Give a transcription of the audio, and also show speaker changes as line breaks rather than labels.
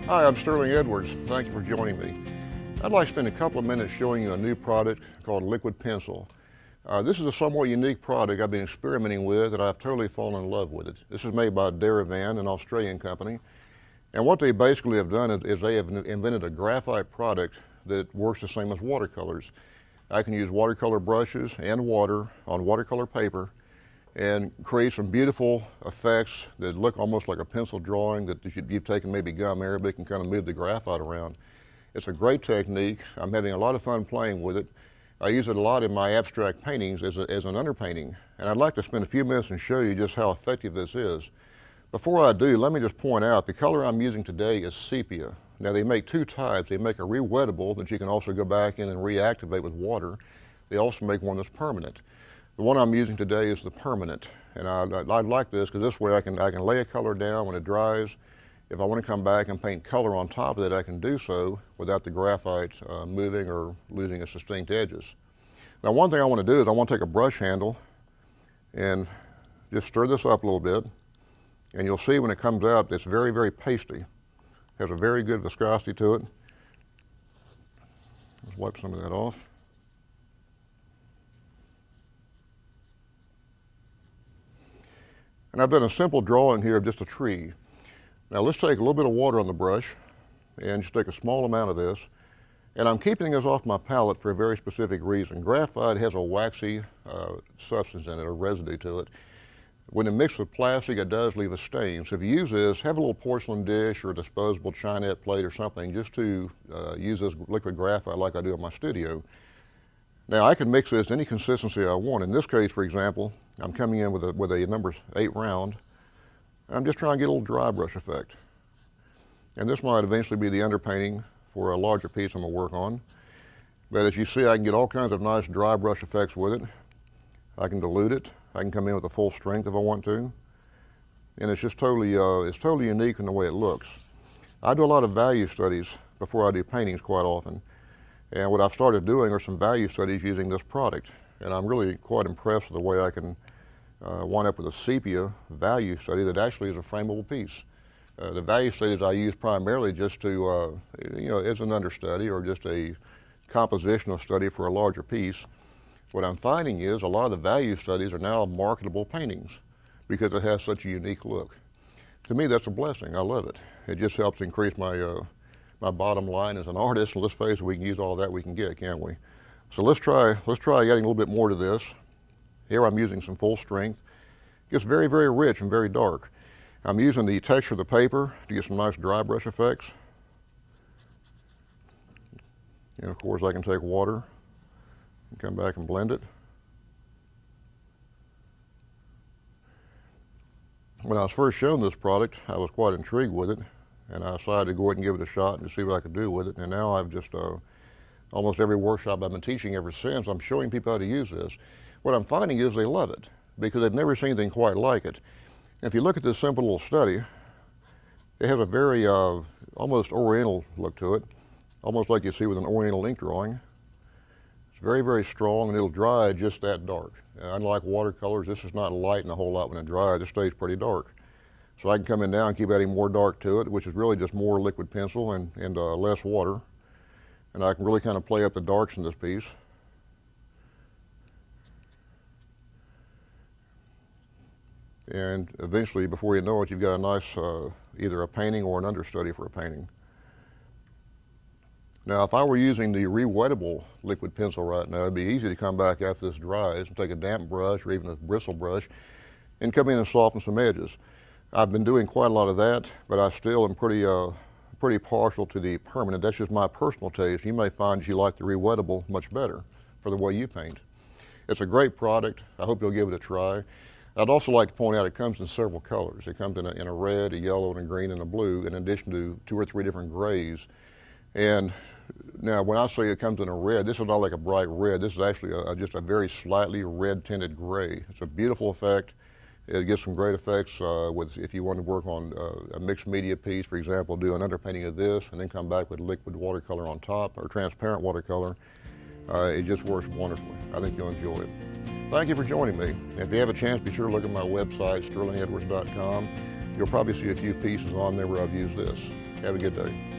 Hi, I'm Sterling Edwards. Thank you for joining me. I'd like to spend a couple of minutes showing you a new product called Liquid Pencil. This is a somewhat unique product I've been experimenting with and I've totally fallen in love with it. This is made by Derivan, an Australian company. And what they basically have done is they have invented a graphite product that works the same as watercolors. I can use watercolor brushes and water on watercolor paper and create some beautiful effects that look almost like a pencil drawing that you've taken maybe gum arabic and kind of moved the graphite around. It's a great technique. I'm having a lot of fun playing with it. I use it a lot in my abstract paintings as an underpainting, and I'd like to spend a few minutes and show you just how effective this is. Before I do, let me just point out the color I'm using today is sepia. Now they make two types. They make a re-wettable that you can also go back in and reactivate with water. They also make one that's permanent. The one I'm using today is the permanent, and I like this because this way I can lay a color down when it dries. If I want to come back and paint color on top of it, I can do so without the graphite moving or losing its distinct edges. Now one thing I want to do is I want to take a brush handle and just stir this up a little bit, and you'll see when it comes out it's very, very pasty. Has a very good viscosity to it. Let's wipe some of that off. And I've done a simple drawing here of just a tree. Now let's take a little bit of water on the brush and just take a small amount of this. And I'm keeping this off my palette for a very specific reason. Graphite has a waxy substance in it, a residue to it. When it mixes with plastic, it does leave a stain. So if you use this, have a little porcelain dish or a disposable chinette plate or something just to use this liquid graphite like I do in my studio. Now I can mix this any consistency I want. In this case, for example, I'm coming in with a number 8 round. I'm just trying to get a little dry brush effect. And this might eventually be the underpainting for a larger piece I'm going to work on. But as you see, I can get all kinds of nice dry brush effects with it. I can dilute it. I can come in with a full strength if I want to. And it's just totally, it's totally unique in the way it looks. I do a lot of value studies before I do paintings quite often. And what I've started doing are some value studies using this product. And I'm really quite impressed with the way I can wind up with a sepia value study that actually is a frameable piece. The value studies I use primarily just to, as an understudy or just a compositional study for a larger piece. What I'm finding is a lot of the value studies are now marketable paintings because it has such a unique look. To me, that's a blessing. I love it. It just helps increase my my bottom line as an artist, and let's face it, we can use all that we can get, can't we? So let's try adding a little bit more to this. Here I'm using some full strength. It gets very, very rich and very dark. I'm using the texture of the paper to get some nice dry brush effects. And of course I can take water and come back and blend it. When I was first shown this product, I was quite intrigued with it, and I decided to go ahead and give it a shot and see what I could do with it. And now I've just, almost every workshop I've been teaching ever since, I'm showing people how to use this. What I'm finding is they love it because they've never seen anything quite like it. And if you look at this simple little study, it has a very almost oriental look to it, almost like you see with an oriental ink drawing. It's very, very strong, and it'll dry just that dark. Unlike watercolors, this is not lighten a whole lot when it dries. It stays pretty dark. So I can come in now and keep adding more dark to it, which is really just more liquid pencil and less water. And I can really kind of play up the darks in this piece. And eventually, before you know it, you've got a nice, either a painting or an understudy for a painting. Now, if I were using the re-wettable liquid pencil right now, it'd be easy to come back after this dries and take a damp brush or even a bristle brush and come in and soften some edges. I've been doing quite a lot of that, but I still am pretty partial to the permanent. That's just my personal taste. You may find that you like the re-wettable much better for the way you paint. It's a great product. I hope you'll give it a try. I'd also like to point out it comes in several colors. It comes in a red, a yellow, and a green, and a blue, in addition to 2 or 3 different grays. And now, when I say it comes in a red, this is not like a bright red. This is actually just a very slightly red tinted gray. It's a beautiful effect. It gives some great effects if you want to work on a mixed media piece, for example, do an underpainting of this and then come back with liquid watercolor on top or transparent watercolor. It just works wonderfully. I think you'll enjoy it. Thank you for joining me. If you have a chance, be sure to look at my website, sterlingedwards.com. You'll probably see a few pieces on there where I've used this. Have a good day.